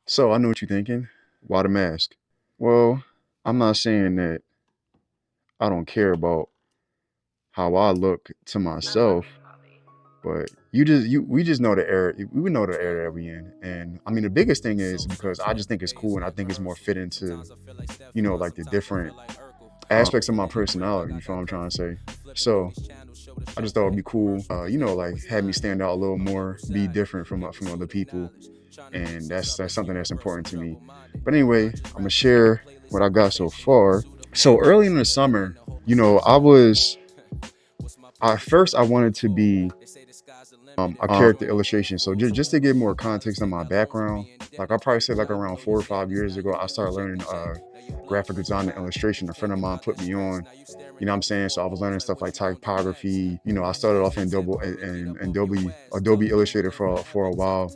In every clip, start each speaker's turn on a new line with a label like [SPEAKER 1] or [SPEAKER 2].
[SPEAKER 1] So I know what you're thinking. Why the mask? Well, I'm not saying that I don't care about how I look to myself, but we just know the era. We know the era that we in, and I mean the biggest thing is because I just think it's cool and I think it's more fitting to like the different aspects of my personality. You feel what I'm trying to say? So I just thought it'd be cool. Like have me stand out a little more, be different from other people, and that's something that's important to me. But anyway, I'm gonna share what I got so far. So early in the summer, I was at first I wanted to be a character illustration. So just to give more context on my background, like I probably said like around 4 or 5 years ago, I started learning graphic design and illustration. A friend of mine put me on, you know what I'm saying? So I was learning stuff like typography. I started off in Adobe Illustrator for a while.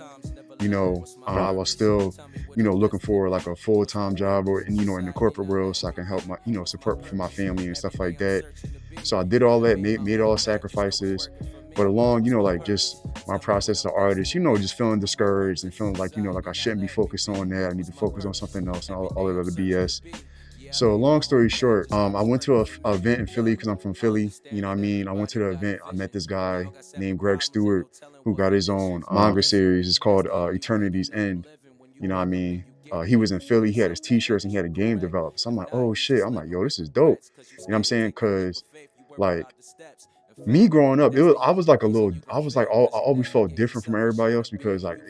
[SPEAKER 1] I was still, looking for like a full-time job or in the corporate world so I can help my, support for my family and stuff like that. So I did all that, made all the sacrifices. But along, like just my process as an artist, just feeling discouraged and feeling like, like I shouldn't be focused on that. I need to focus on something else and all that other BS. So long story short, I went to a event in Philly because I'm from Philly. You know what I mean? I went to the event. I met this guy named Greg Stewart who got his own manga series. It's called Eternity's End. You know what I mean? He was in Philly. He had his T-shirts and he had a game developed. So I'm like, oh shit. I'm like, yo, this is dope. You know what I'm saying? Because like me growing up, I was like I always felt different from everybody else because like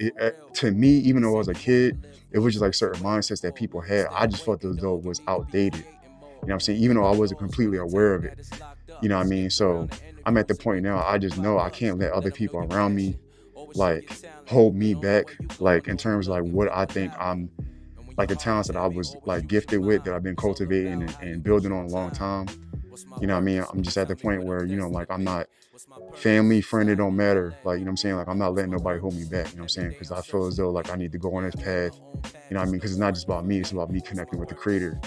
[SPEAKER 1] to me, even though I was a kid, it was just like certain mindsets that people had. I just felt as though it was outdated. You know what I'm saying? Even though I wasn't completely aware of it. You know what I mean? So I'm at the point now, I just know I can't let other people around me like hold me back, like in terms of like what I think I'm like the talents that I was like gifted with that I've been cultivating and building on a long time. You know what I mean? I'm just at the point where, like I'm not family, friend, it don't matter. Like, you know what I'm saying? Like I'm not letting nobody hold me back, you know what I'm saying? Because I feel as though like I need to go on this path, you know what I mean? Because it's not just about me, it's about me connecting with the creator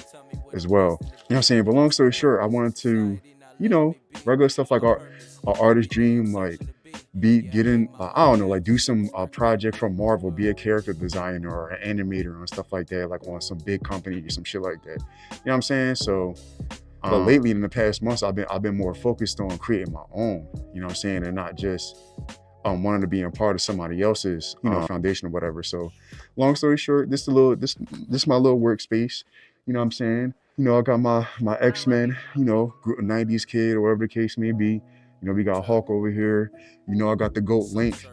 [SPEAKER 1] as well. You know what I'm saying? But long story short, I wanted to, you know, regular stuff like our artist dream, like be getting I don't know, like do some project from Marvel, be a character designer or an animator and stuff like that, like on some big company or some shit like that. You know what I'm saying? So but lately in the past months I've been more focused on creating my own, you know what I'm saying, and not just wanting to be a part of somebody else's, foundation or whatever. So long story short, this my little workspace, you know what I'm saying? I got my X-Men, 90s kid or whatever the case may be. We got Hulk over here. I got the GOAT Link,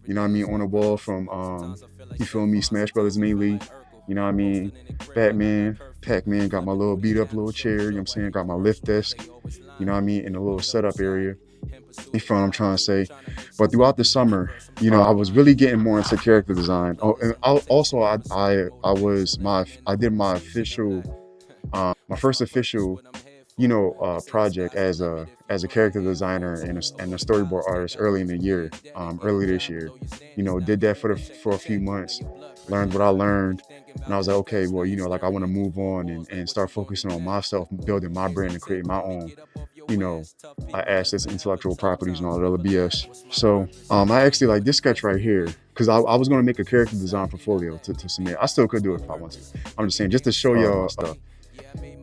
[SPEAKER 1] you know what I mean, on the wall from you feel me, Smash Brothers Melee. You know what I mean? Batman, Pac-Man, got my little beat up little chair, you know what I'm saying? Got my lift desk, you know what I mean, in a little setup area. You feel what I'm trying to say? But throughout the summer, I was really getting more into character design. Oh, and also I did my official, my first official, project as a character designer and a storyboard artist early in the year, early this year. Did that for a few months, learned what I learned, and I was like, okay, well, like I want to move on and start focusing on myself, building my brand and creating my own, you know, assets, intellectual properties, and all that other BS. So I actually like this sketch right here because I was going to make a character design portfolio to submit. I still could do it if I want to. I'm just saying, just to show y'all stuff.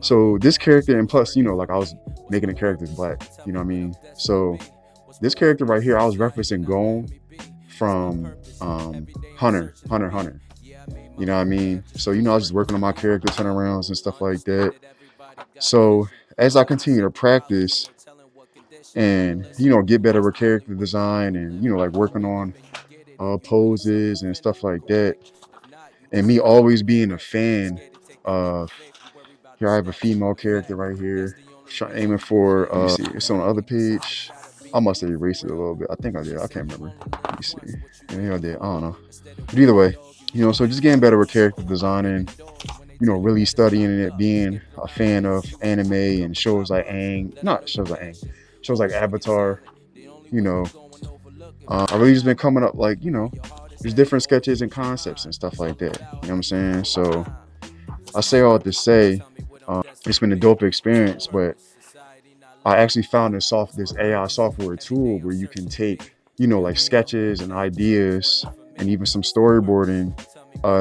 [SPEAKER 1] So this character, and plus, like I was making the characters black, you know what I mean? So this character right here, I was referencing Gone from Hunter. You know what I mean? So, I was just working on my character turnarounds and stuff like that. So as I continue to practice and, get better with character design and, like working on poses and stuff like that, and me always being a fan of, here I have a female character right here, aiming for, let me see, it's on the other page. I must have erased it a little bit. I think I did. I can't remember. Let me see. Yeah, I did. I don't know. But either way, so just getting better with character designing, really studying it, being a fan of anime and shows like not shows like shows like Avatar, you know. I really just been coming up like, there's different sketches and concepts and stuff like that. You know what I'm saying? So I say all to say, it's been a dope experience, but I actually found this AI software tool where you can take, like sketches and ideas and even some storyboarding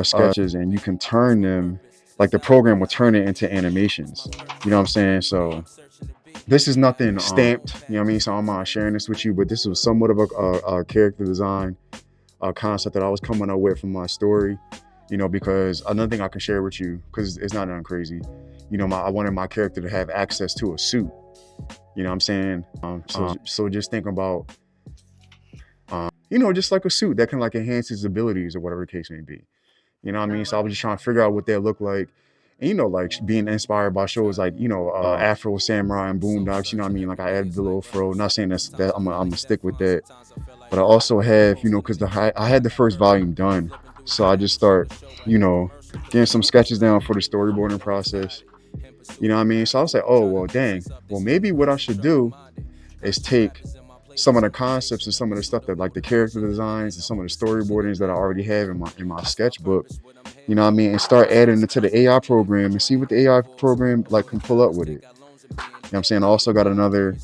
[SPEAKER 1] sketches, and you can turn them, like the program will turn it into animations. You know what I'm saying? So this is nothing stamped, you know what I mean? So I'm not sharing this with you, but this was somewhat of a character design concept that I was coming up with from my story, you know, because another thing I can share with you, because it's not nothing crazy, you know, I wanted my character to have access to a suit, you know what I'm saying? So just think about, you know, just like a suit that can like enhance his abilities or whatever the case may be. You know what I mean? So I was just trying to figure out what they look like. And, you know, like being inspired by shows like, you know, Afro Samurai and Boondocks, you know what I mean? Like I added the little fro, not saying that I'm gonna stick with that. But I also have, you know, because I had the first volume done. So I just start, you know, getting some sketches down for the storyboarding process. You know what I mean? So I was like, oh, well, dang. Well, maybe what I should do is take some of the concepts and some of the stuff that like the character designs and some of the storyboardings that I already have in my sketchbook, you know what I mean, and start adding it to the AI program and see what the AI program like can pull up with it. You know what I'm saying? I also got another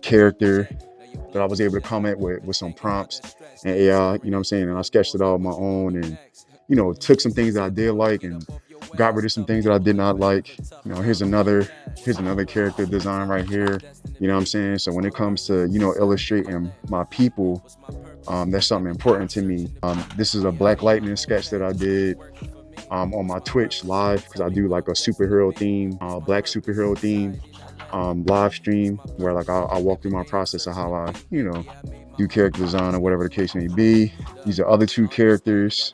[SPEAKER 1] character that I was able to comment with some prompts and AI, you know what I'm saying? And I sketched it all on my own and, you know, took some things that I did like and got rid of some things that I did not like. You know, here's another character design right here. You know what I'm saying? So when it comes to, you know, illustrating my people, that's something important to me. This is a Black Lightning sketch that I did on my Twitch live, because I do like a superhero theme, black superhero theme live stream where like I walk through my process of how I, you know, do character design or whatever the case may be. These are other two characters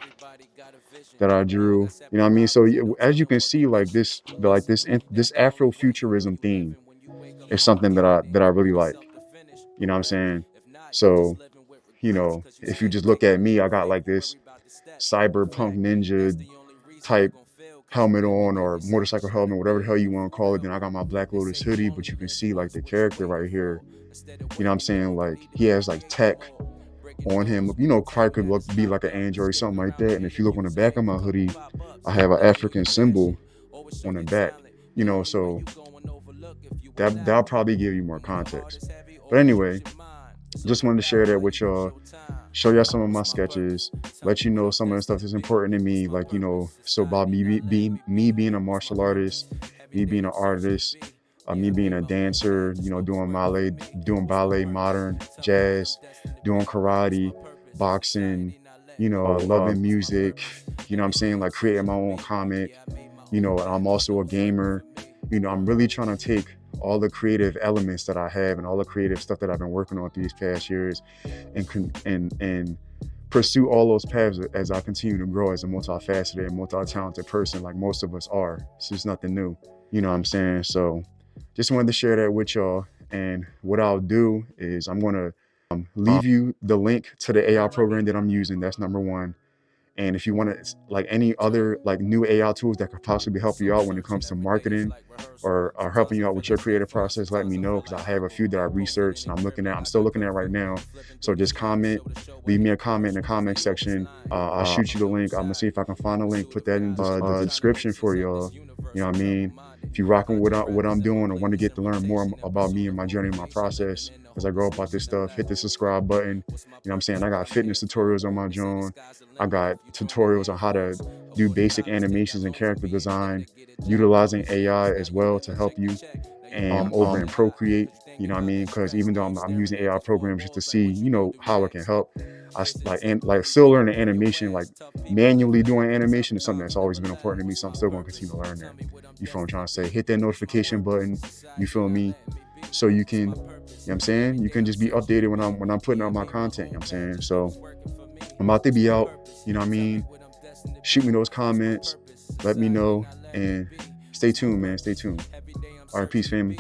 [SPEAKER 1] that I drew. You know what I mean? So as you can see, like this Afrofuturism theme is something that I really like. You know what I'm saying? So, you know, if you just look at me, I got like this cyberpunk ninja type helmet on, or motorcycle helmet, whatever the hell you want to call it. Then I got my Black Lotus hoodie, but you can see like the character right here. You know what I'm saying? Like he has like tech on him. You know, Clark could be like an android or something like that. And if you look on the back of my hoodie, I have an African symbol on the back. You know, so that'll probably give you more context. But anyway, just wanted to share that with y'all, show y'all some of my sketches, let you know some of the stuff that's important to me, like, you know, so about me being a martial artist, me being an artist, me being a dancer, you know, doing ballet, modern, jazz, doing karate, boxing, you know, loving music, you know what I'm saying, like creating my own comic, you know, and I'm also a gamer. You know, I'm really trying to take all the creative elements that I have and all the creative stuff that I've been working on these past years and pursue all those paths as I continue to grow as a multifaceted and multi-talented person, like most of us are. It's just nothing new. You know what I'm saying? So just wanted to share that with y'all. And what I'll do is I'm going to leave you the link to the AI program that I'm using. That's number one. And if you want to, like any other like new AI tools that could possibly help you out when it comes to marketing or helping you out with your creative process, let me know, because I have a few that I researched and I'm still looking at right now. So just leave me a comment in the comment section. I'll shoot you the link. I'm gonna see if I can find a link, put that in the description for y'all. You know what I mean? If you're rocking what I'm doing or want to get to learn more about me and my journey and my process as I go about this stuff, hit the subscribe button. You know what I'm saying? I got fitness tutorials on my joint. I got tutorials on how to do basic animations and character design, utilizing AI as well to help you and over in Procreate. You know what I mean? Because even though I'm using AI programs just to see, you know, how it can help, I still learning animation, like manually doing animation is something that's always been important to me. So I'm still going to continue to learn that. You feel what I'm trying to say? Hit that notification button. You feel me? So you can, you know what I'm saying? You can just be updated when I'm putting out my content. You know what I'm saying? So I'm about to be out. You know what I mean? Shoot me those comments. Let me know. And stay tuned, man. Stay tuned. All right, peace, family.